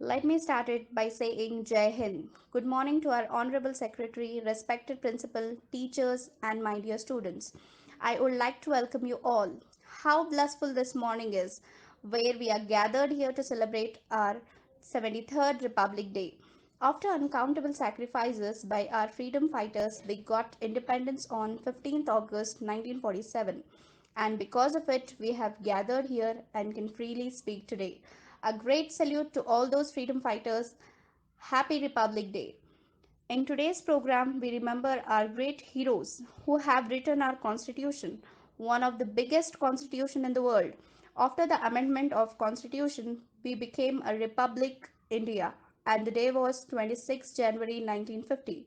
Let me start it by saying Jai Hind. Good morning to our Honorable Secretary, respected principal, teachers, and my dear students. I would like to welcome you all. How blissful this morning is, where we are gathered here to celebrate our 73rd Republic Day. After uncountable sacrifices by our freedom fighters, we got independence on 15th August 1947, and because of it, we have gathered here and can freely speak today. A great salute to all those freedom fighters. Happy Republic Day. In today's program, we remember our great heroes who have written our constitution, one of the biggest constitution in the world. After the amendment of constitution, we became a republic India, and the day was 26 January 1950.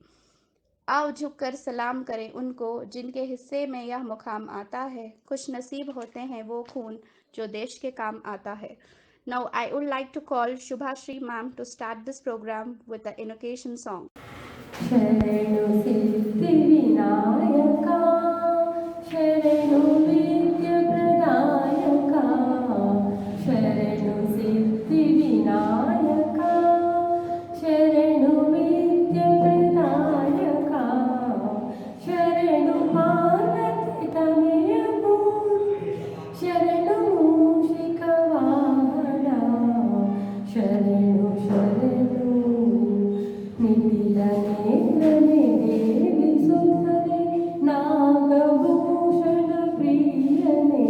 आओ झुककर सलाम करें उनको जिनके हिस्से में यह मुकाम आता है खुश नसीब होते हैं वो खून जो देश के काम आता है Now I would like to call Shubhashri ma'am to start this program with the invocation song. ಶರಣು ಸಿದ್ಧಿ ವಿನಾಯಕ ಶರಣು ವಿದ್ಯ ಪ್ರದಾಯಕ ಶರಣು ಸಿದ್ಧಿ ವಿನಾಯಕ ಶರಣು ವಿದ್ಯ ಪ್ರದಾಯಕ ಶರಣು ಪಾರ್ವತಿ ತನಯ ಶರಣು ಮೂಷಿಕ ವಾಹನ ಶರಣು ಶರಣು ನಿತಿಲ ನೇತ್ರನೆ ದೇವಿ ಸುಧನೆ ನಾಗಭೂಷಣ ಪ್ರಿಯನೆ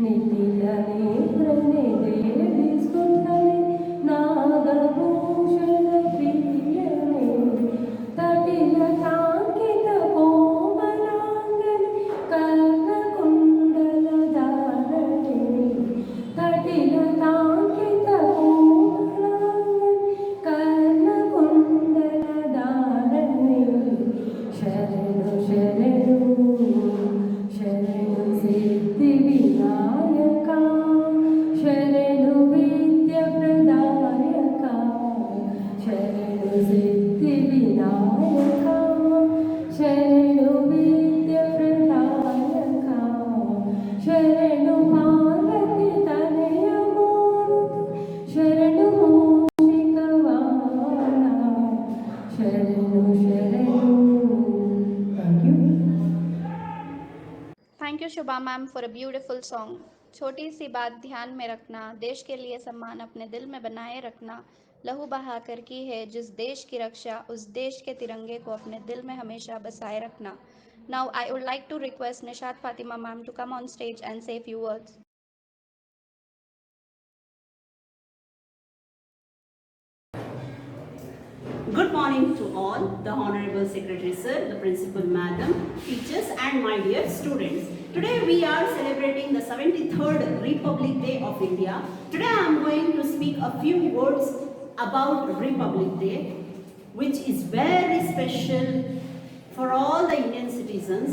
ನಿತಿಲ ನೇತ್ರನೆ ದೇವಿ ಸುಧನೆ ನಾಗಭೂಷಣ ಪ್ರಿಯನೆ ತಟಿಲ ತಾಂಕಿತ ಕೋಮಲಾಂಗನೆ ಕರ್ಣಕುಂಡಲ ಧಾರಣೆ ತಟಿಲ ತಾಂಕಿತ ಕೋಮಲಾಂಗನೆ ಕರ್ಣಕುಂಡಲ ಧಾರಣೆ ಶರಣು ಶರಣು ಶರಣು ಸಿದ್ಧಿ ವಿನಾಯಕ ಶರಣು ವಿದ್ಯ ಪ್ರದಾಯಕ ಶರಣು ಸಿದ್ಧಿ ವಿನಾಯಕ ಶರಣು ವಿದ್ಯ ಪ್ರದಾಯಕ ಶರಣು ಪಾರ್ವತಿ ತನಯ ಮೂರ್ತಿ ಶರಣು ಮೂಷಿಕ ವಾಹನ ಶರಣು ಶರಣು thank you Thank you Shubha ma'am for a beautiful song. छोटी सी बात ध्यान में रखना, देश के लिए सम्मान अपने दिल में बनाए रखना, लहू बहाकर की है जिस देश की रक्षा, उस देश के तिरंगे को अपने दिल में हमेशा बसाए रखना. Now I would like to request Nishat Fatima ma'am to come on stage and say a few words. Good morning to all, the Honorable Secretary Sir, the Principal Madam, teachers and my dear students. Today we are celebrating the 73rd Republic Day of India. Today I am going to speak a few words about Republic Day, which is very special for all the Indian citizens,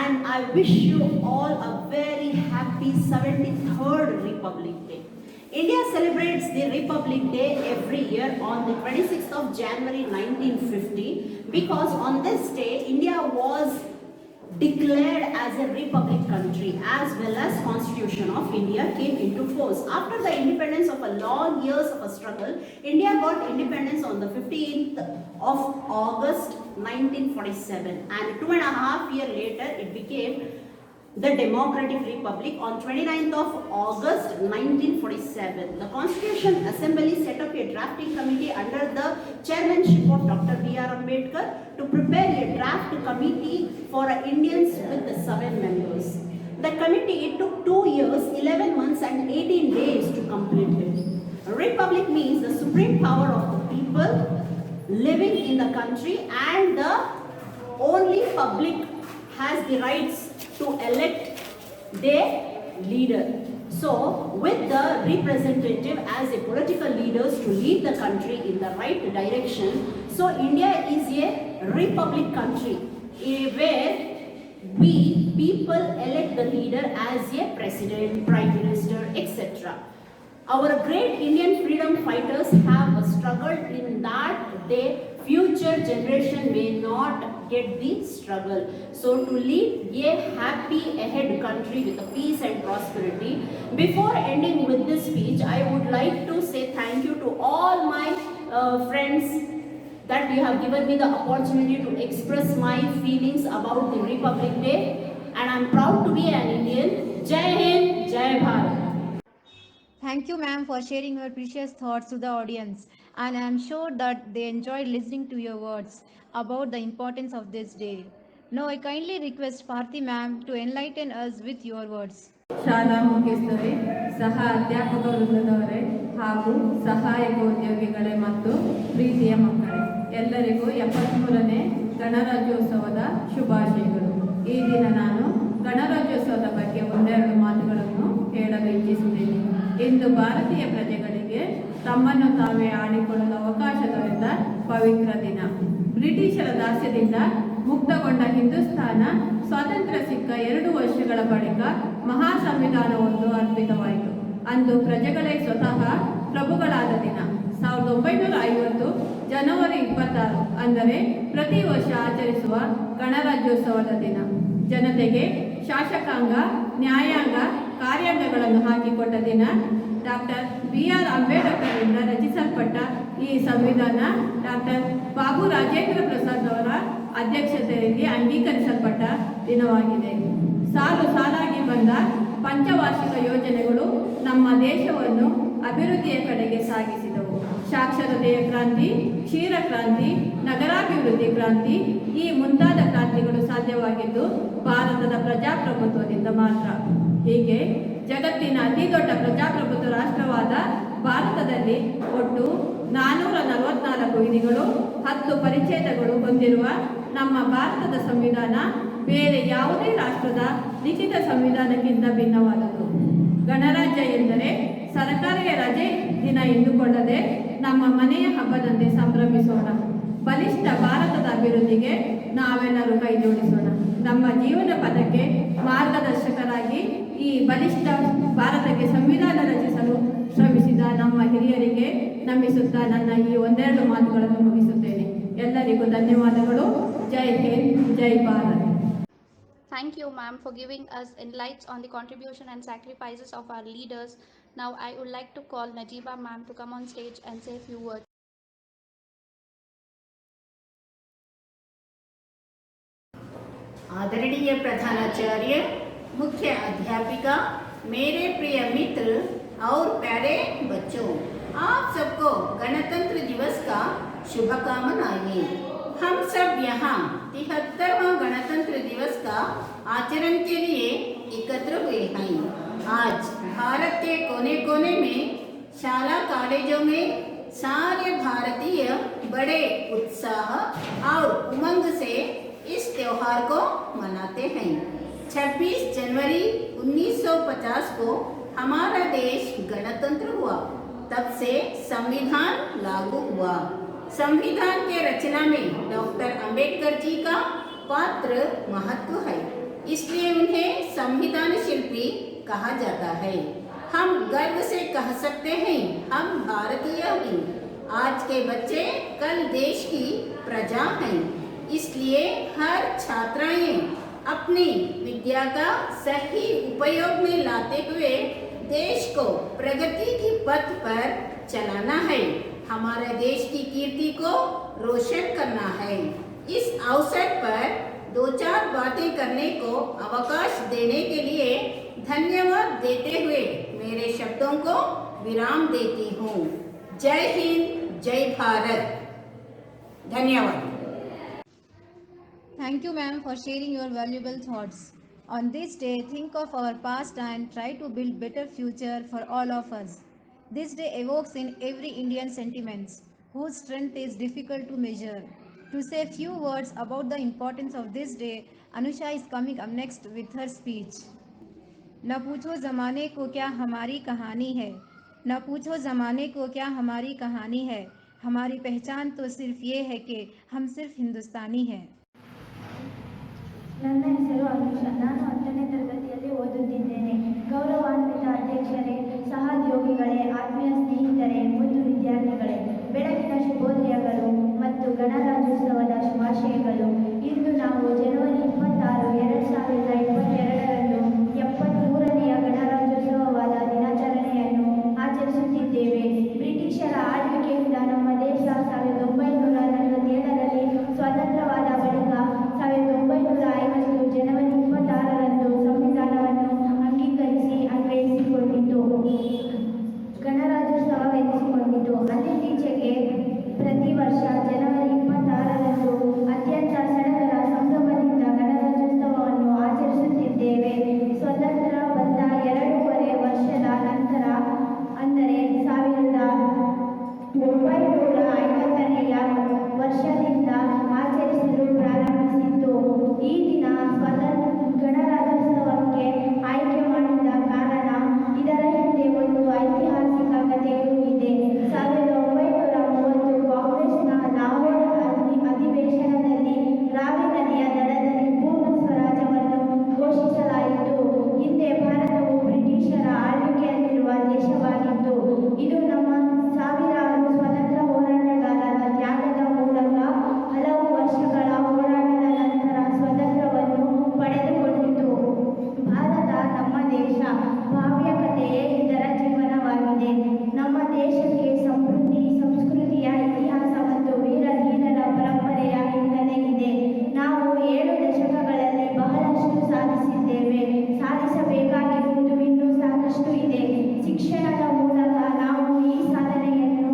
and I wish you all a very happy 73rd Republic Day. India celebrates the Republic Day every year on the 26th of January 1950 because on this day India was declared as a republic country as well as Constitution of India came into force. After the independence of a long years of a struggle, India got independence on the 15th of August 1947 and 2.5 years later it became the Democratic Republic on 29th of August 1947. The Constitution Assembly set up a drafting committee under the chairmanship of Dr. B.R. Ambedkar to prepare a draft committee for Indians with the 7 members. The committee it took 2 years, 11 months and 18 days to complete it. A republic means the supreme power of the people living in the country and the only public has the rights to elect their leader. So, with the representative as a political leaders to lead the country in the right direction, so India is a republic country where we people elect the leader as a president, prime minister, etc. Our great Indian freedom fighters have struggled in that their future generation may not get the struggle. So to lead a happy ahead country with a peace and prosperity. Before ending with this speech, I would like to say thank you to all my friends that you have given me the opportunity to express my feelings about the Republic Day, and I am proud to be an Indian. Jai Hind, Jai Bharat. Thank you, ma'am, for sharing your precious thoughts to the audience, and I am sure that they enjoyed listening to your words about the importance of this day. Now, I kindly request Parthi ma'am to enlighten us with your words. ಶಾಲಾ ಮುಖ್ಯಸ್ಥರೇ, ಸಹ ಅಧ್ಯಾಪಕ ವೃಂದದವರೇ ಹಾಗೂ ಸಹಾಯಕ ಉದ್ಯೋಗಿಗಳೇ ಮತ್ತು ಪ್ರೀತಿಯ ಮಕ್ಕಳೇ, ಎಲ್ಲರಿಗೂ 73ನೇ ಗಣರಾಜ್ಯೋತ್ಸವದ ಶುಭಾಶಯಗಳು. ಈ ದಿನ ನಾನು ಗಣರಾಜ್ಯೋತ್ಸವದ ಬಗ್ಗೆ ಒಂದೆರಡು ಮಾತುಗಳನ್ನು ಹೇಳಲು ಇಚ್ಛಿಸುತ್ತೇನೆ. ಇಂದು ಭಾರತೀಯ ಪ್ರಜೆಗಳಿಗೆ ತಮ್ಮನ್ನು ತಾವೇ ಆಡಿಕೊಳ್ಳಲು ಅವಕಾಶ ದೊರೆತ ಪವಿತ್ರ ದಿನ. ಬ್ರಿಟಿಷರ ದಾಸ್ಯದಿಂದ ಮುಕ್ತಗೊಂಡ ಹಿಂದೂಸ್ತಾನ ಸ್ವಾತಂತ್ರ್ಯ ಸಿಕ್ಕ 2 ವರ್ಷಗಳ ಬಳಿಕ ಮಹಾ ಸಂವಿಧಾನವೊಂದು ಅರ್ಪಿತವಾಯಿತು. ಅಂದು ಪ್ರಜೆಗಳೇ ಸ್ವತಃ ಪ್ರಭುಗಳಾದ ದಿನ. 1950 ಜನವರಿ 26 ಅಂದರೆ ಪ್ರತಿ ವರ್ಷ ಆಚರಿಸುವ ಗಣರಾಜ್ಯೋತ್ಸವದ ದಿನ. ಜನತೆಗೆ ಶಾಸಕಾಂಗ, ನ್ಯಾಯಾಂಗ, ಕಾರ್ಯಾಂಗಗಳನ್ನು ಹಾಕಿಕೊಟ್ಟ ದಿನ. ಡಾಕ್ಟರ್ BR ಅಂಬೇಡ್ಕರ್ರಿಂದ ರಚಿಸಲ್ಪಟ್ಟ ಈ ಸಂವಿಧಾನ ಡಾಕ್ಟರ್ ಬಾಬು ರಾಜೇಂದ್ರ ಪ್ರಸಾದ್ ಅವರ ಅಧ್ಯಕ್ಷತೆಯಲ್ಲಿ ಅಂಗೀಕರಿಸಲ್ಪಟ್ಟ ದಿನವಾಗಿದೆ. ಸಾಲು ಸಾಲಾಗಿ ಬಂದ ಪಂಚವಾರ್ಷಿಕ ಯೋಜನೆಗಳು ನಮ್ಮ ದೇಶವನ್ನು ಅಭಿವೃದ್ಧಿಯ ಕಡೆಗೆ ಸಾಗಿಸಿದವು. ಸಾಕ್ಷರತೆಯ ಕ್ರಾಂತಿ, ಕ್ಷೀರ ಕ್ರಾಂತಿ, ನಗರಾಭಿವೃದ್ಧಿ ಕ್ರಾಂತಿ, ಈ ಮುಂತಾದ ಕ್ರಾಂತಿಗಳು ಸಾಧ್ಯವಾಗಿದ್ದು ಭಾರತದ ಪ್ರಜಾಪ್ರಭುತ್ವದಿಂದ ಮಾತ್ರ. ಹೀಗೆ ಜಗತ್ತಿನ ಅತಿ ದೊಡ್ಡ ಪ್ರಜಾಪ್ರಭುತ್ವ ರಾಷ್ಟ್ರವಾದ ಭಾರತದಲ್ಲಿ ಒಟ್ಟು 444 ವಿಧಿಗಳು, 10 ಪರಿಚ್ಛೇದಗಳು ಹೊಂದಿರುವ ನಮ್ಮ ಭಾರತದ ಸಂವಿಧಾನ ಬೇರೆ ಯಾವುದೇ ರಾಷ್ಟ್ರದ ಲಿಖಿತ ಸಂವಿಧಾನಕ್ಕಿಂತ ಭಿನ್ನವಾದದ್ದು. ಗಣರಾಜ್ಯ ಎಂದರೆ ಸರ್ಕಾರಿ ರಜೆ ದಿನ ಎಂದುಕೊಳ್ಳದೆ ನಮ್ಮ ಮನೆಯ ಹಬ್ಬದಂತೆ ಸಂಭ್ರಮಿಸೋಣ. ಬಲಿಷ್ಠ ಭಾರತದ ಅಭಿವೃದ್ಧಿಗೆ ನಾವೆಲ್ಲರೂ ಕೈ ಜೋಡಿಸೋಣ. ನಮ್ಮ ಜೀವನ ಪಥಕ್ಕೆ ಮಾರ್ಗದರ್ಶಕರಾಗಿ ಈ ಬಲಿಷ್ಠ ಭಾರತಕ್ಕೆ ಸಂವಿಧಾನ ರಚಿಸಲು ಶ್ರಮಿಸಿದ ನಮ್ಮ ಹಿರಿಯರಿಗೆ ನಮಿಸುತ್ತಾ ನನ್ನ ಈ ಒಂದೆರಡು ಮಾತುಗಳನ್ನು ಮುಗಿಸುತ್ತೇನೆ. ಎಲ್ಲರಿಗೂ ಧನ್ಯವಾದಗಳು. ಜೈ ಹಿಂದ್, ಜೈ Bharat. Thank you, ma'am, for giving us insights on the contribution and sacrifices of our leaders. Now, I would like to call Najeeba ma'am to come on stage and say a few words. आदरणीय प्रधानाचार्य, मुख्य अध्यापिका, मेरे प्रिय मित्र और प्यारे बच्चों, आप सबको गणतंत्र दिवस का शुभकामनाएं। हम सब यहाँ 73वां गणतंत्र दिवस का आचरण के लिए एकत्र हुए हैं। आज भारत के कोने कोने में, शाला कॉलेजों में सारे भारतीय बड़े उत्साह और उमंग से इस त्योहार को मनाते हैं। 26 जनवरी 1950 को हमारा देश गणतंत्र हुआ। तब से संविधान लागू हुआ। संविधान के रचना में डॉक्टर अंबेडकर जी का पात्र महत्व है, इसलिए उन्हें संविधान शिल्पी कहा जाता है। हम गर्व से कह सकते हैं, हम भारतीय हैं। आज के बच्चे कल देश की प्रजा हैं। इसलिए हर छात्राएं अपनी विद्या का सही उपयोग में लाते हुए देश को प्रगति की पथ पर चलाना है। हमारे देश की कीर्ति को रोशन करना है। इस अवसर पर 2-4 बातें करने को अवकाश देने के लिए धन्यवाद देते हुए मेरे शब्दों को विराम देती हूँ। जय हिंद, जय भारत। धन्यवाद। Thank you, ma'am, for sharing your valuable thoughts. On this day, think of our past and try to build better future for all of us. This day evokes in every Indian sentiments whose strength is difficult to measure. To say a few words about the importance of this day, Anusha is coming up next with her speech. न पूछो ज़माने को क्या हमारी कहानी है, न पूछो ज़माने को क्या हमारी कहानी है, हमारी पहचान तो सिर्फ ये है कि हम सिर्फ हिंदुस्तानी हैं। ನನ್ನ ಹೆಸರು ಅನುಷಾ. ನಾನು 10ನೇ ತರಗತಿಯಲ್ಲಿ ಓದುತ್ತಿದ್ದೇನೆ. ಗೌರವಾನ್ವಿತ ಅಧ್ಯಕ್ಷರೇ, ಸಹೋದ್ಯೋಗಿಗಳೇ, ಆತ್ಮೀಯ ಸ್ನೇಹಿತರೆ, ಮುದ್ದು ವಿದ್ಯಾರ್ಥಿಗಳೇ, ಬೆಳಗಿನ ಶುಭೋದಯಗಳು ಮತ್ತು ಗಣರಾಜ್ಯೋತ್ಸವದ ಶುಭಾಶಯಗಳು. ಇಂದು ಇಂದು ನಾವು ಜನವರಿ 26, 2022ರಂದು 73ನೇ ಗಣರಾಜ್ಯೋತ್ಸವವಾದ ದಿನಾಚರಣೆಯನ್ನು ಆಚರಿಸುತ್ತಿದ್ದೇವೆ. ಬ್ರಿಟಿಷರ ಆಳ್ವಿಕೆಯಿಂದ ನಮ್ಮ ದೇಶ 1947ರಲ್ಲಿ ಸ್ವತಂತ್ರವಾದ ಬಳಿಕ 1950 ಜನವರಿ 26ರಂದು ಸಂವಿಧಾನವನ್ನು ಅಂಗೀಕರಿಸಿ ಅನ್ವಯಿಸಿಕೊಂಡಿತು, ಗಣರಾಜ್ಯೋತ್ಸವವೆನಿಸಿಕೊಂಡಿತು. ಅಲ್ಲಿಂದೀಚೆಗೆ ಪ್ರತಿ ವರ್ಷ ಜನವರಿ 26ರಂದು ಅತ್ಯಂತ ಸಡಗರ ಸಂಭ್ರಮದಿಂದ ಗಣರಾಜ್ಯೋತ್ಸವವನ್ನು ಆಚರಿಸುತ್ತಿದ್ದೇವೆ. ಸ್ವತಂತ್ರ ಬಂದ 2.5 ವರ್ಷದ ನಂತರ, ಅಂದರೆ 1950ನೆಯ ವರ್ಷದಿಂದ ಆಚರಿಸಲು ಪ್ರಾರಂಭಿಸಿತು. ಈ ದಿನ ಗಣರಾಜ್ಯೋತ್ಸವಕ್ಕೆ ಆಯ್ಕೆ ಮಾಡಿದ ಕಾರಣ, ಇದರ ಹಿಂದೆ ಒಂದು ಐತಿಹಾಸಿಕ ಕಥೆಯೂ ಇದೆ. 1930 ಕಾಂಗ್ರೆಸ್ನ ಲಾಹೋರ್ ಅಧಿವೇಶನದಲ್ಲಿ ರಾವಿ ನದಿಯ ದಡದಲ್ಲಿ ಪೂರ್ಣ ಸ್ವರಾಜ್ಯವನ್ನು ಘೋಷಿಸಲಾಯಿತು. ಹಿಂದೆ ಭಾರತವು ಬ್ರಿಟಿಷರ ಆಳ್ವಿಕೆಯಲ್ಲಿರುವ ದೇಶವಾಗಿತ್ತು. ಇದು ನಮ್ಮ ಸಾವಿರಾರು ಸ್ವತಂತ್ರ ಹೋರಾಟಗಾರರ ತ್ಯಾಗದ ಮೂಲಕ ಹಲವು ವರ್ಷಗಳ ಹೋರಾಟದ ನಂತರ ಸ್ವತಂತ್ರವನ್ನು ಪಡೆದುಕೊಂಡಿತು. ಭಾರತ ನಮ್ಮ ದೇಶ, ಭವ್ಯ ಕಥೆಯೇ ಇದರ ಜೀವನವಾಗಿದೆ. ನಮ್ಮ ದೇಶಕ್ಕೆ ಸಮೃದ್ಧಿ, ಸಂಸ್ಕೃತಿಯ ಇತಿಹಾಸ ಮತ್ತು ವೀರಧೀರರ ಪರಂಪರೆಯ ಹಿನ್ನೆಲೆ ಇದೆ. ನಾವು 7 ದಶಕಗಳಲ್ಲಿ ಬಹಳಷ್ಟು ಸಾಧಿಸಿದ್ದೇವೆ. ಸಾಧಿಸಬೇಕಾಗಿರುವುದು ಇನ್ನೂ ಸಾಕಷ್ಟು ಇದೆ. ಶಿಕ್ಷಣದ ಮೂಲಕ ನಾವು ಈ ಸಾಧನೆಯನ್ನು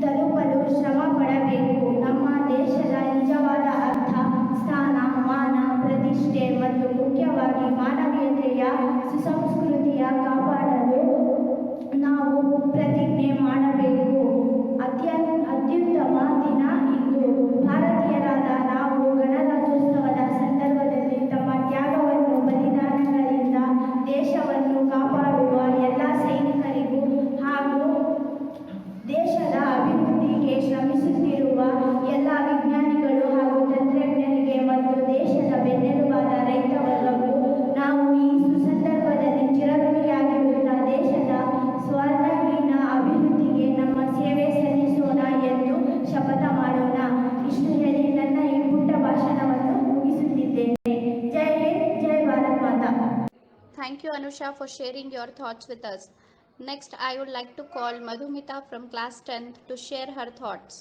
ತಲುಪಲು ಶ್ರಮ ಪಡಬೇಕು. ನಮ್ಮ ದೇಶದ ನಿಜವಾದ ಅರ್ಥ, ಸ್ಥಾನ, ಮಾನ, ಪ್ರತಿಷ್ಠೆ ಮತ್ತು ಮುಖ್ಯವಾಗಿ ಮಾನವೀಯತೆಯ ಸುಸಂಸ್ಕೃತಿಯ ಕಾಪಾಡಲು ನಾವು ಪ್ರತಿಜ್ಞೆ ಮಾಡಬೇಕು. ಅತ್ಯುತ್ತಮ ದಿನ ಇಂದು. ಭಾರತೀಯರಾದ ನಾವು ಗಣರಾಜ್ಯೋತ್ಸವದ ಸಂದರ್ಭದಲ್ಲಿ ತಮ್ಮ ತ್ಯಾಗವನ್ನು, ಬಲಿದಾನಗಳಿಂದ ದೇಶವನ್ನು ಕಾಪಾಡುವ ಎಲ್ಲ ಸೈನಿಕರಿಗೂ ಹಾಗೂ ದೇಶದ ಅಭಿವೃದ್ಧಿಗೆ ಶ್ರಮಿಸುತ್ತಿರುವ ಎಲ್ಲ ವಿಜ್ಞಾನಿಗಳು ಹಾಗೂ ತಂತ್ರಜ್ಞರಿಗೆ ಮತ್ತು ದೇಶದ ಬೆನ್ನೆಲುಬಾದ ರೈತ ವರ್ಗಕ್ಕೂ ನಾವು ಈ ಸುಸಂದರ್ಭದಲ್ಲಿ ಚಿರಋಣಿಯಾಗಿರುತ್ತ ದೇಶದ ಸ್ವರ್ಣಹೀನ ಅಭಿವೃದ್ಧಿಗೆ ನಮ್ಮ ಸೇವೆ ಸಲ್ಲಿಸೋಣ ಎಂದು ಶಪಥ ಮಾಡೋಣ. ಇಷ್ಟು ಹೇಳಿ ನನ್ನ ಈ ಪುಟ್ಟ ಭಾಷಣವನ್ನು ಮುಗಿಸುತ್ತಿದ್ದೇನೆ. ಜೈ ಹಿಂದ್, ಜೈ ಭಾರತ್ ಮಾತಾ. Thank you, Anusha, for sharing your thoughts with us. Next, I would like to call Madhumita from class 10th to share her thoughts.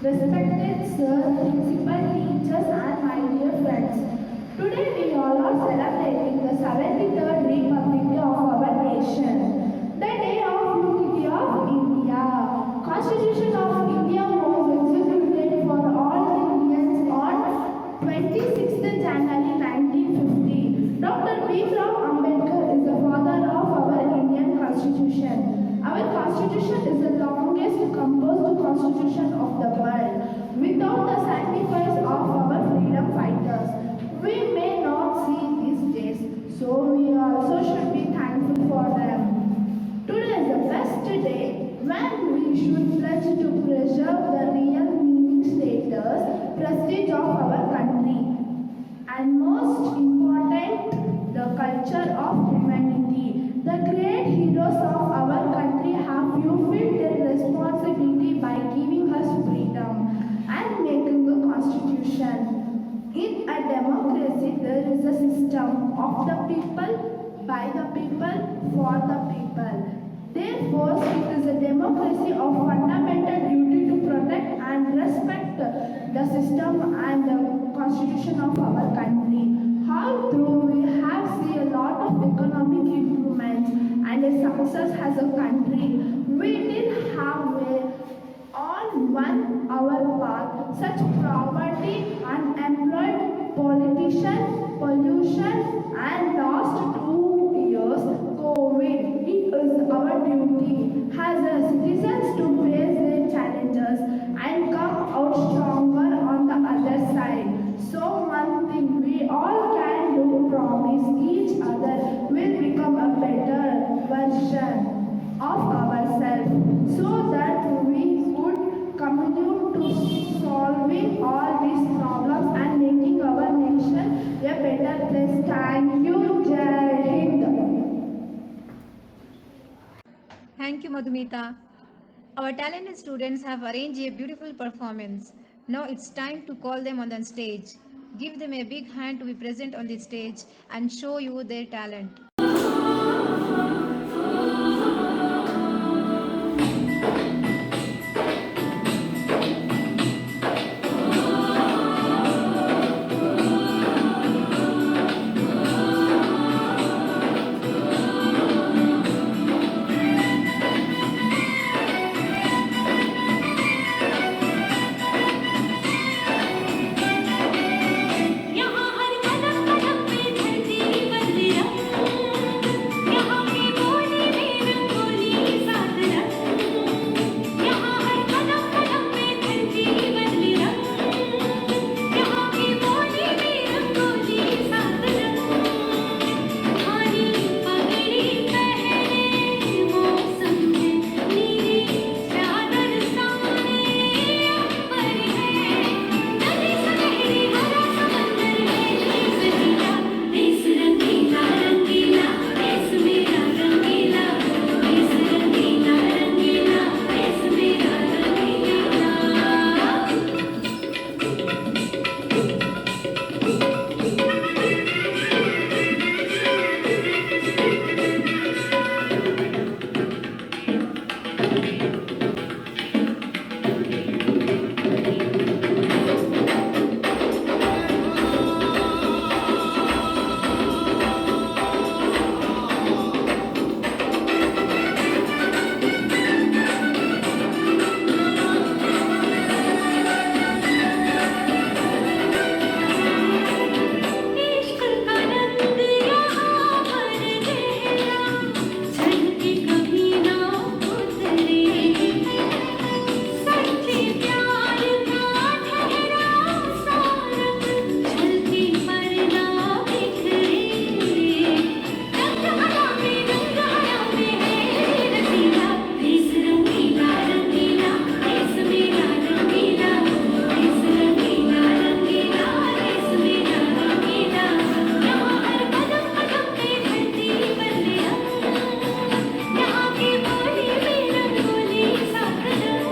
Respected sir, principal, teachers and my dear friends. Today we all are celebrating the 73rd Republic Day of our nation. The day of unity of India. Constitution of India was executed for all Indians on 26th January 1950. Dr. B.R. Ambedkar is the father of our Indian Constitution. Our Constitution is the longest composed constitution of the world. Without the sacrifice of our freedom fighters, we may not see these days, so we also should be thankful for them. Today is the best day when we should pledge to preserve the real meaning, status, prestige of our country, and most important, the culture of humanity. The great heroes of our country have fulfilled their responsibility by giving us freedom and making a constitution. In a democracy, there is a system of the people, by the people, for the people. Therefore, it is a democracy of fundamental duty to protect and respect the system and the constitution of our country. Although we have seen a lot of economic improvements and a success as a country, we did have on our path such poverty, unemployed, politician, pollution, and last 2 years COVID. It is our duty as a citizens to face their challenges and come out stronger on the other side. So one thing we all can do, promise each other, will become a better version of ourselves, so that we would continue to solving all these problems and making our nation a better place. Thank you. Jai Hind. Thank you, Madhumita. Our talented students have arranged a beautiful performance. Now it's time to call them on the stage. Give them a big hand to be present on the stage and show you their talent. यहाँ हर कदम कदम पे धरती बंदिया, यहाँ की बोली में रंगोली सात रंग। यहाँ हर कदम कदम पे धरती बंदिया, यहाँ की बोली में रंगोली सात रंग। खानी पगड़ी पहने मौसम है नीली चादर साने अंबर है। नदी सनहरी हरा समंदर है देश रंगीला, देश रंगीला, देश मेरा रंगीला, देश रंगीला रंगीला, देश मेरा रंगीला। इश्क का रंग यहाँ पर गहरा, चढ़ के कभी ना उतरे। सच्चे प्यार का ठहरा सा रंग, छलके पर ना बिखरे। रंग हरा में है रसीला, देश रंगीला रंगीला, देश मेरा रंगीला, देश रंगीला रंगीला, देश मेरा रंगीला। यहाँ हर कदम कदम पे धरती बंदिया, यहाँ की बोली में रंगोली सात रंग।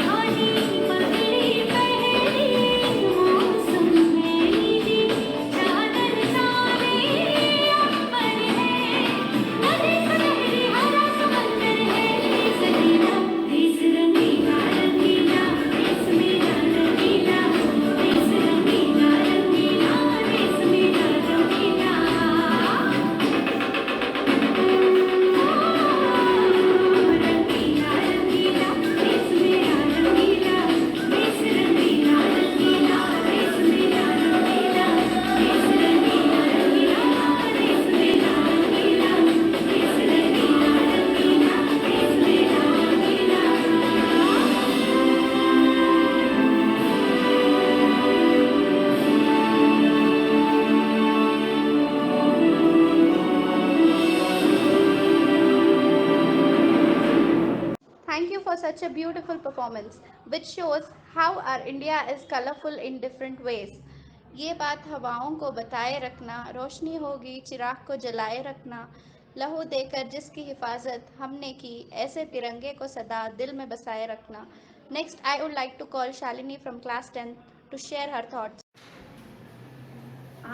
खानी पगड़ी पहनी मौसम है नीली चादर साने अंबर है। नदी सनहरी हरा समंदर है देश रंगीला, रंगीला, देश मेरा रंगीला, देश रंगीला रंगीला, देश मेरा रंगीला। रंगीला रंगीला, देश मेरा रंगीला, देश रंगीला रंगीला, देश मेरा रंगीला, देश रंगीला रंगीला, देश मेरा रंगीला, देश रंगीला रंगीला, देश मेरा रंगीला। Thank you for such a beautiful performance, which shows how our India is colorful in different ways. ये बात हवाओं को बताए रखना, रोशनी होगी चिराग को जलाए रखना, लहू देकर जिसकी हिफाजत हमने की, ऐसे तिरंगे को सदा दिल में बसाए रखना. Next, I would like to call Shalini from class 10 to share her thoughts.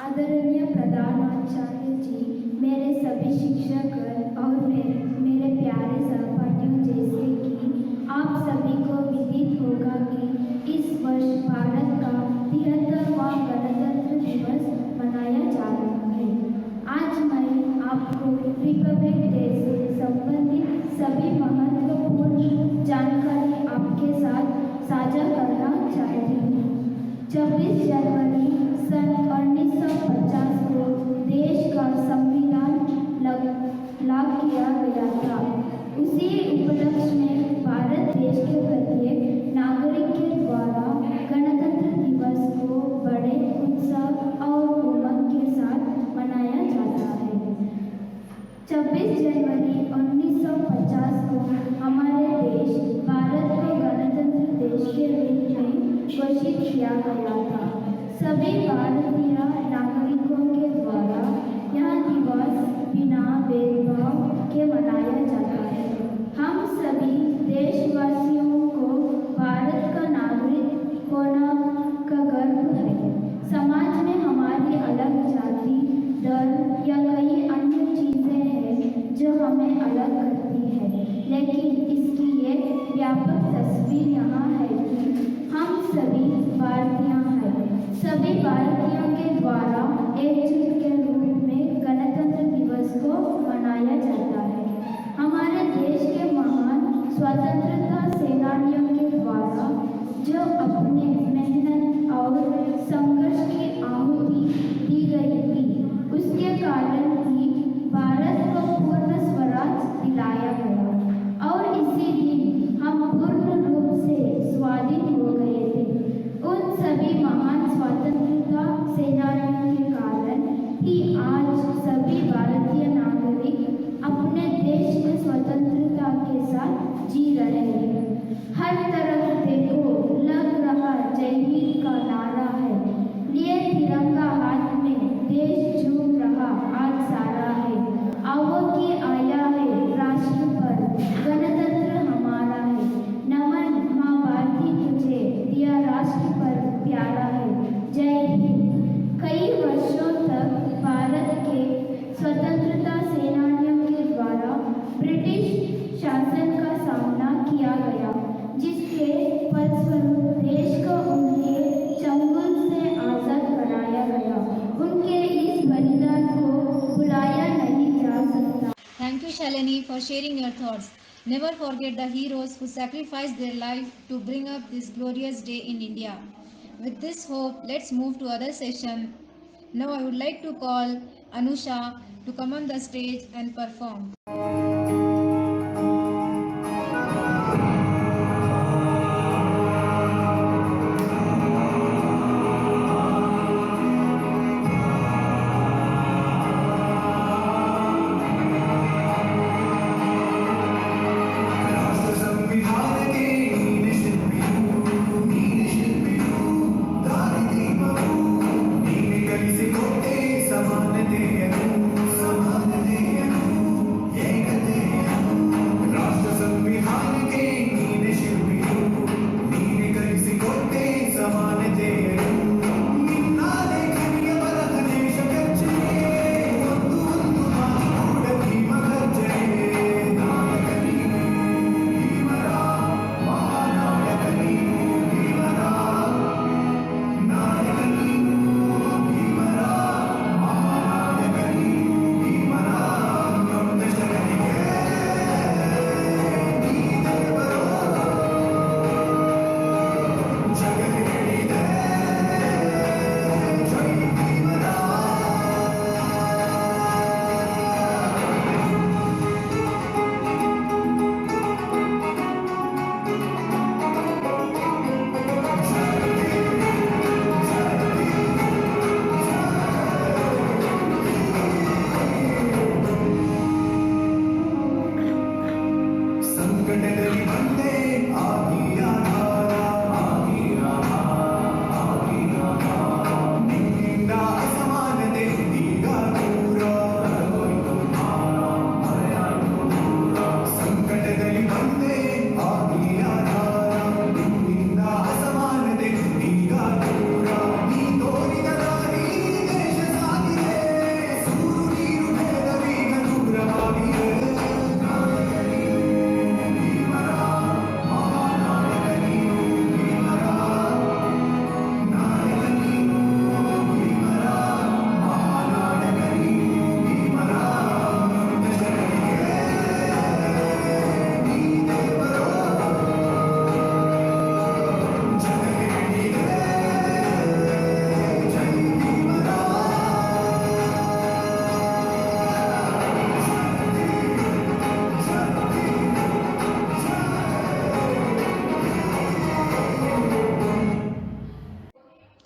आदरणीय प्रधानाचार्य जी, मेरे सभी शिक्षक और मेरे प्यारे सहपाठियों, जैसे कि आप सभी को विदित होगा कि इस वर्ष भारत का 73वां गणतंत्र दिवस मनाया जा रहा है। आज मैं आपको रिपब्लिक डे से संबंधित सभी महत्वपूर्ण जानकारी आपके साथ साझा करना चाहती हूँ। 26 जनवरी सन 1950 को देश का संविधान लागू किया गया था। उसी उपलक्ष्य में भारत देश के प्रत्येक नागरिक के द्वारा गणतंत्र दिवस को बड़े उत्साह और उमंग के साथ मनाया जाता है। 26 जनवरी 1950 को हमारे देश भारत को गणतंत्र देश के रूप में घोषित किया गया था। सभी भारतीय नागरिकों के द्वारा यह दिवस बिना भेदभाव के मनाया जाता है। हम सभी देशवासियों को भारत का नागरिक लेकिन इसकी ये व्यापक तस्वीर यहाँ है कि हम सभी भारतीय हैं। सभी भारतीयों के द्वारा एकजुट के रूप में गणतंत्र दिवस को मनाया जाता है। हमारे देश के महान स्वतंत्रता सेनानियों के द्वारा जो अपने मेहनत और संघर्ष की आहुति दी गई थी, उसके कारण ही भारत को पूर्ण स्वराज दिलाया गया और इसी दिन हम पूर्ण रूप से स्वाधीन हो गए थे। उन सभी महान स्वतंत्रता सेनानियों के कारण ही आज सभी भारतीय नागरिक अपने देश में स्वतंत्रता के साथ जी रहे हैं। हर तरफ देखो लग रहा जय हिंद का नारा है, लिए तिरंगा हाथ में देश झूम रहा आज सारा है। आओ कि आया है राष्ट्र पर गणतंत्र हमारा है, नमन माँ भारती तुझे दिया राष्ट्र पर प्यारा है। जय हिंद। कई वर्षों तक भारत के स्वतंत्रता सेनानियों के द्वारा ब्रिटिश शासन का सामना किया गया, जिसके फलस्वरूप देश को उनके चंगुल से आज़ाद कराया गया। उनके इस बलिदान को भुलाया नहीं जा सकता। Thank you, Shalini, for sharing your thoughts. Never forget the heroes who sacrificed their life to bring up this glorious day in India. With this hope, let's move to other session. Now I would like to call Anusha to come on the stage and perform.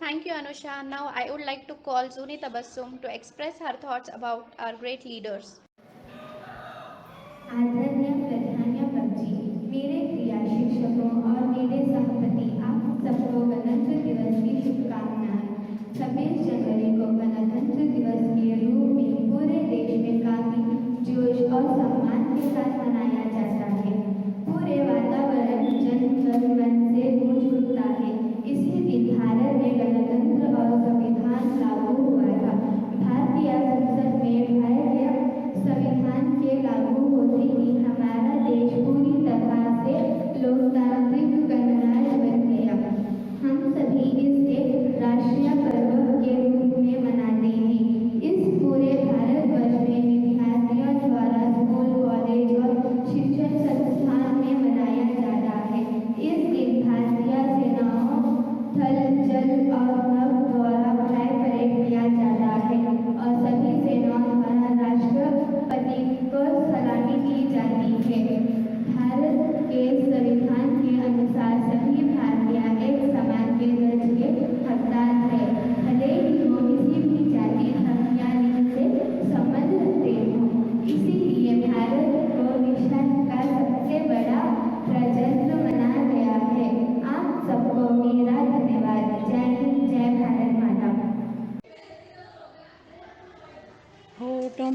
Thank you, Anusha. Now I would like to call Zuni Tabassum to express her thoughts about our great leaders. आदरणीय प्रधानाध्यक्ष, मेरे प्रिय शिक्षकों और मेरे सहपति, आप सबको गणतंत्र दिवस की शुभकामनाएं। 26 जनवरी को गणतंत्र दिवस के रूप में पूरे देश में काफी जोश और सम्मान के साथ मनाया जाता है। पूरे वातावरण जन मन से गूंज उठता है। इसी दिन भारत में गणतंत्र और संविधान लागू हुआ था। भारतीय संसद में भारतीय संविधान के लागू होते ही हमारा देश पूरी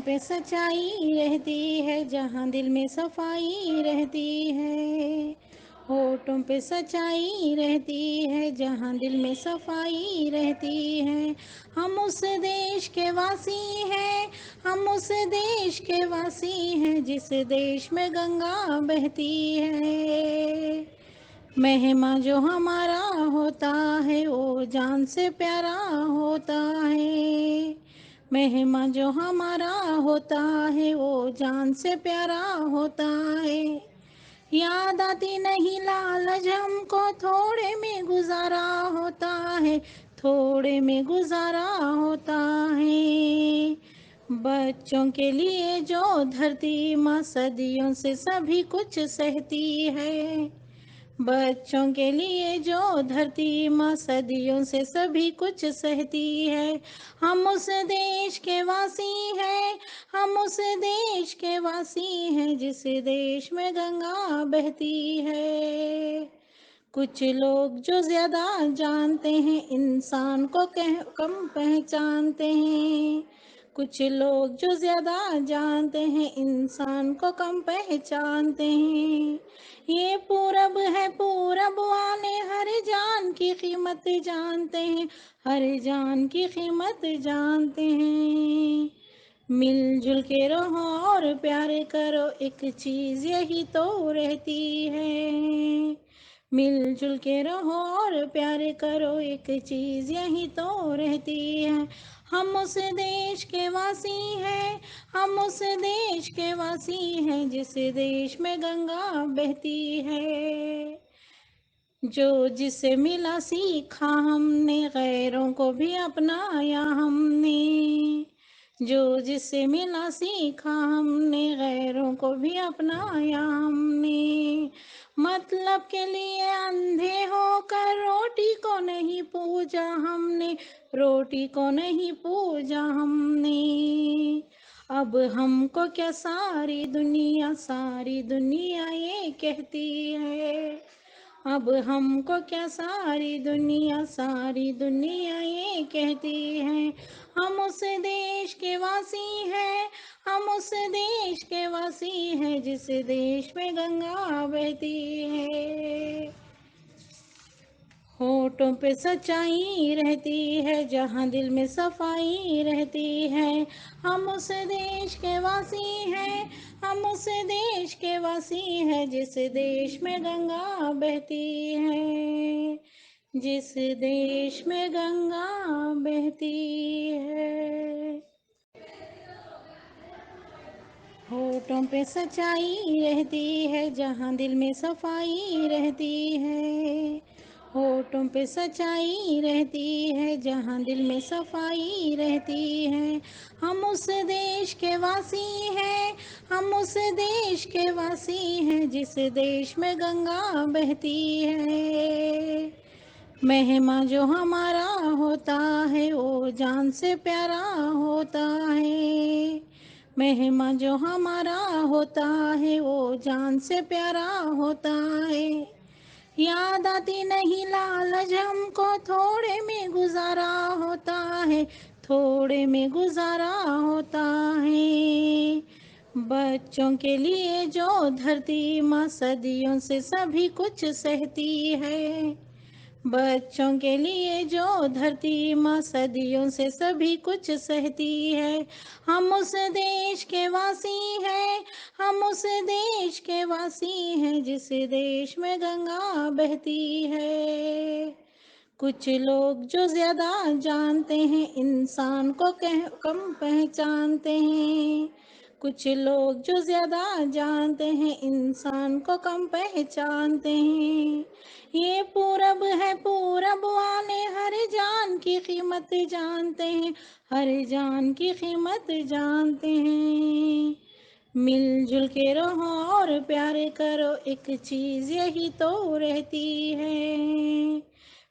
पे सच्चाई रहती है जहाँ दिल में सफाई रहती है। होठों पे सच्चाई रहती है जहाँ दिल में सफाई रहती है। हम उस देश के वासी हैं, हम उस देश के वासी हैं जिस देश में गंगा बहती है। महिमा जो हमारा होता है वो जान से प्यारा होता है। महिमा जो हमारा होता है वो जान से प्यारा होता है। याद आती नहीं लालच हमको, थोड़े में गुजारा होता है, थोड़े में गुजारा होता है। बच्चों के लिए जो धरती माँ सदियों से सभी कुछ सहती है। बच्चों के लिए जो धरती माँ सदियों से सभी कुछ सहती है। हम उस देश के वासी हैं, हम उस देश के वासी हैं जिस देश में गंगा बहती है। कुछ लोग जो ज्यादा जानते हैं इंसान को कम पहचानते हैं। कुछ लोग जो ज्यादा जानते हैं इंसान को कम पहचानते हैं। ये पूरब है, पूरब वाले हर जान की कीमत जानते हैं, हर जान की कीमत जानते हैं। मिलजुल के रहो और प्यार करो, एक चीज यही तो रहती है। मिलजुल के रहो और प्यार करो, एक चीज यही तो रहती है। हम उस देश के वासी हैं, हम उस देश के वासी हैं जिस देश में गंगा बहती है। जो जिसे मिला सीखा हमने, गैरों को भी अपनाया हमने। जो जिसे मिला सीखा हमने, गैरों को भी अपनाया हमने। मतलब के लिए अंधे होकर रोटी को नहीं पूजा हमने, रोटी को नहीं पूजा हमने। अब हमको क्या सारी दुनिया ये कहती है। अब हमको क्या सारी दुनिया ये कहती है। हम उस देश के वासी हैं, हम उस देश के वासी हैं जिस देश में गंगा बहती है। होठों पे सच्चाई रहती है जहाँ दिल में सफाई रहती है। हम उस देश के वासी हैं, हम उस देश के वासी हैं जिस देश में गंगा बहती है, जिस देश में गंगा बहती है। होठों पे सच्चाई रहती है जहाँ दिल में सफाई रहती है। होठों पे सच्चाई रहती है जहाँ दिल में सफाई रहती है। हम उस देश के वासी हैं, हम उस देश के वासी हैं जिस देश में गंगा बहती है। महिमा जो हमारा होता है वो जान से प्यारा होता है। महिमा जो हमारा होता है वो जान से प्यारा होता है। याद आती नहीं लालच हमको, थोड़े में गुजारा होता है, थोड़े में गुजारा होता है। बच्चों के लिए जो धरती माँ सदियों से सभी कुछ सहती है। बच्चों के लिए जो धरती माँ सदियों से सभी कुछ सहती है। हम उस देश के वासी हैं, हम उस देश के वासी हैं जिस देश में गंगा बहती है। कुछ लोग जो ज्यादा जानते हैं इंसान को कम पहचानते हैं। कुछ लोग जो ज्यादा जानते हैं इंसान को कम पहचानते हैं। ये पूरब है, पूरब वाले हर जान की कीमत जानते हैं, हर जान की कीमत जानते हैं। मिलजुल के रहो और प्यार करो, एक चीज यही तो रहती है।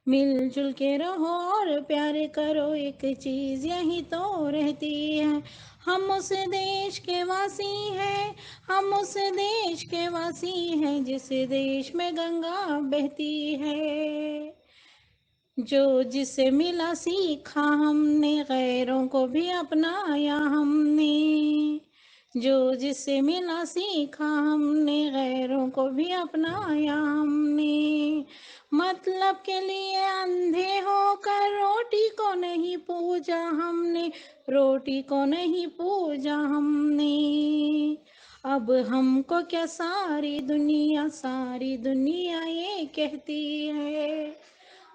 मिलजुल के रहो और प्यार करो, एक चीज यही तो रहती है। हम उस देश के वासी हैं, हम उस देश के वासी हैं जिस देश में गंगा बहती है। जो जिसे मिला सीखा हमने, गैरों को भी अपनाया हमने। जो जिसे मिला सीखा हमने, गैरों को भी अपनाया हमने। मतलब के लिए अंधे होकर रोटी को नहीं पूजा हमने, रोटी को नहीं पूजा हमने। अब हमको क्या सारी दुनिया ये कहती है।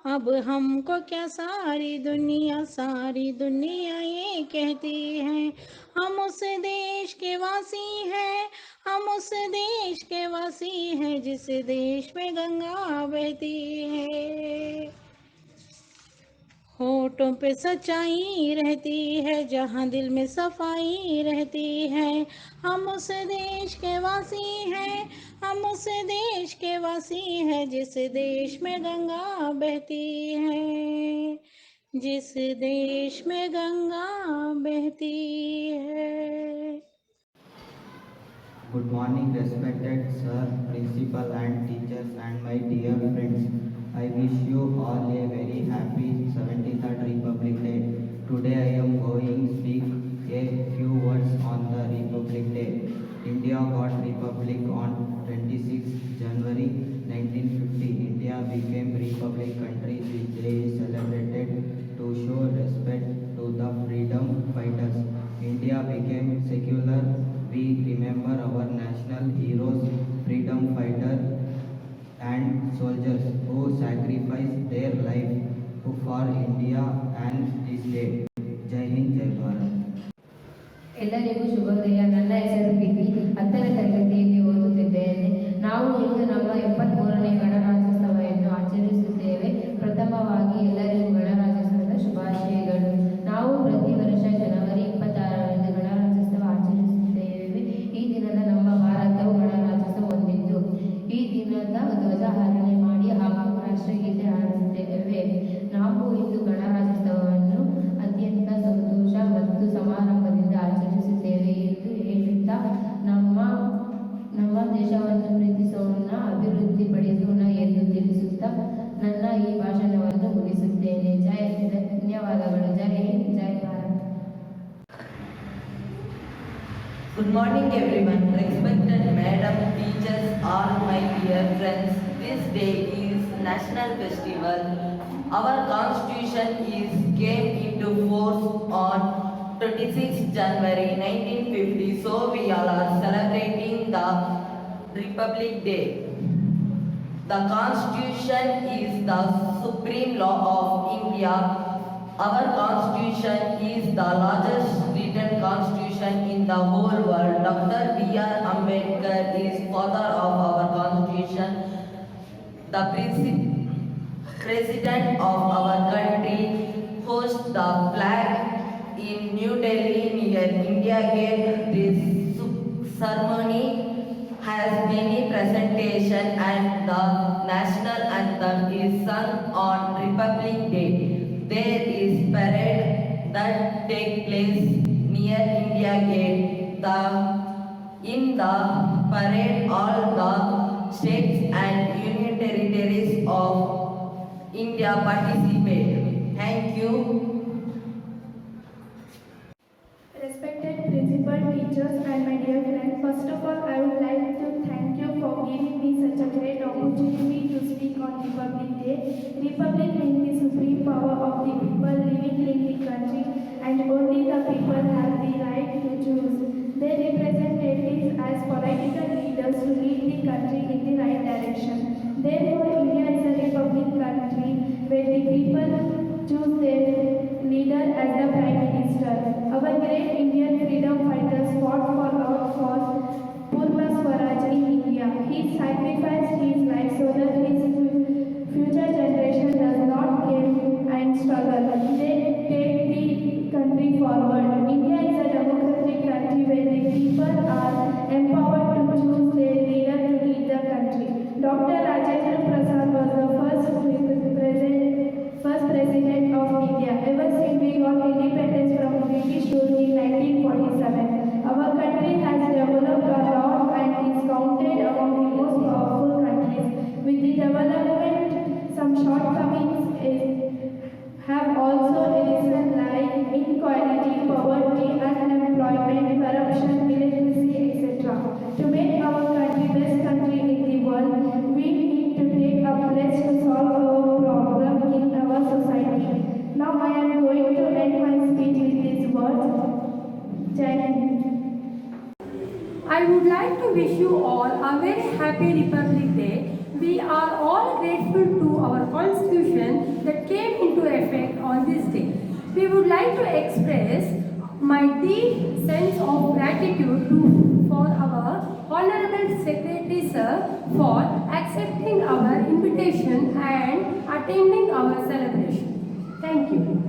अब हमको क्या सारी दुनिया ये कहती है। हम उस देश के वासी हैं, हम उस देश के वासी हैं, जिस देश में गंगा बहती है। होठों पे सच्चाई रहती है, जहाँ दिल में सफाई रहती है। हम उस देश के वासी हैं, हम उस देश के वासी हैं, जिस देश में गंगा बहती है, जिस देश में गंगा बहती है। Good morning, respected sir, principal and teachers and my dear friends. I wish you all a very happy 73rd Republic Day. Today I am going to speak a few words on the Republic Day. India got Republic on 26 January 1950. India became Republic country. This day is celebrated to show respect to the freedom fighters. India became secular. We remember our national heroes, freedom fighters and soldiers who sacrificed their life for India and this day. Jai Hind, Jai Bharat. ಎಲ್ಲರಿಗೂ ಶುಭೋದಯ. ನನ್ನ ಹೆಸರು ಪ್ರೀತಿ, 10ನೇ ತರಗತಿಯಲ್ಲಿ ಓದುತ್ತಿದ್ದೇನೆ. ನಾವು ಇಂದು ನಮ್ಮ 73ನೇ ಗಣರಾಜ್ಯೋತ್ಸವವನ್ನು ಆಚರಿಸುತ್ತೇವೆ. ಪ್ರಥಮವಾಗಿ ಎಲ್ಲರಿಗೂ ಗಣರಾಜ್ಯೋತ್ಸವದ ಶುಭಾಶಯಗಳು. ನಾವು ಪ್ರತಿ ವರ್ಷ ಜನವರಿ 26ರಂದು ಗಣರಾಜ್ಯೋತ್ಸವ ಆಚರಿಸುತ್ತೇವೆ. ಈ ದಿನದ ನಮ್ಮ ಭಾರತವು ಗಣರಾಜ್ಯೋತ್ಸವ ಹೊಂದಿದ್ದು, ಈ ದಿನದ ಧ್ವಜಾರೋಹಣೆ ಮಾಡಿ ಹಾಗೂ ರಾಷ್ಟ್ರಗೀತೆ ಹಾಡುತ್ತೇವೆ. ನಾವು ಇಂದು ಗಣರಾಜ್ಯೋತ್ಸವವನ್ನು ಅತ್ಯಂತ ಸಂತೋಷ ಮತ್ತು ಸಮಾರಂಭದಿಂದ ಆಚರಿಸುತ್ತೇವೆ ಎಂದು ಹೇಳುತ್ತಾ ನಮ್ಮ ದೇಶವನ್ನು ಪ್ರೀತಿಸೋಣ, ಅಭಿವೃದ್ಧಿಪಡಿಸೋಣ ಎಂದು ತಿಳಿಸುತ್ತಾ ನನ್ನ ಈ ಭಾಷಣವನ್ನು ಮುಗಿಸುತ್ತೇನೆ. ಧನ್ಯವಾದಗಳು. ಜೈ ಹಿಂದ್, ಜೈ Bharat. Good morning everyone, respected madam, teachers, all my dear friends. This day is national festival. Our constitution is came into force on 26 January 1950. So we all are celebrating the Republic Day. The constitution is the supreme law of India. Our constitution is the largest written constitution in the whole world. Dr. B.R. Ambedkar is father of our constitution. The president of our country hosts the flag in New Delhi near India Gate. This ceremony has many presentation and the national anthem is sung on Republic Day. There is parade that take place near India Gate. In the parade, all the states and union territories of India participate. Thank you. Respected principal, teachers and my dear friends, first of all I would like to thank you for giving me such a great opportunity to speak on Republic Day. Republic means the supreme power of the people living in the country, and only the people have the right to choose their representatives as political leaders to lead the country in the right direction. Therefore, India is a republic country where the people choose their leader as the Prime Minister. Our great Indian freedom fighters fought for our cause, Purva Swaraj in India. He sacrificed his life so that his future generation does not care and struggle. They take the country forward. India is a democratic country where the people are empowered to choose their leader to lead the country. Dr. Rajendra Prasad was the first president of India. Ever since we got independence from British rule in 19 I would like to wish you all a very happy Republic Day. We are all grateful to our Constitution that came into effect on this day. We would like to express my deep sense of gratitude for our Honorable Secretary Sir for accepting our invitation and attending our celebration. Thank you.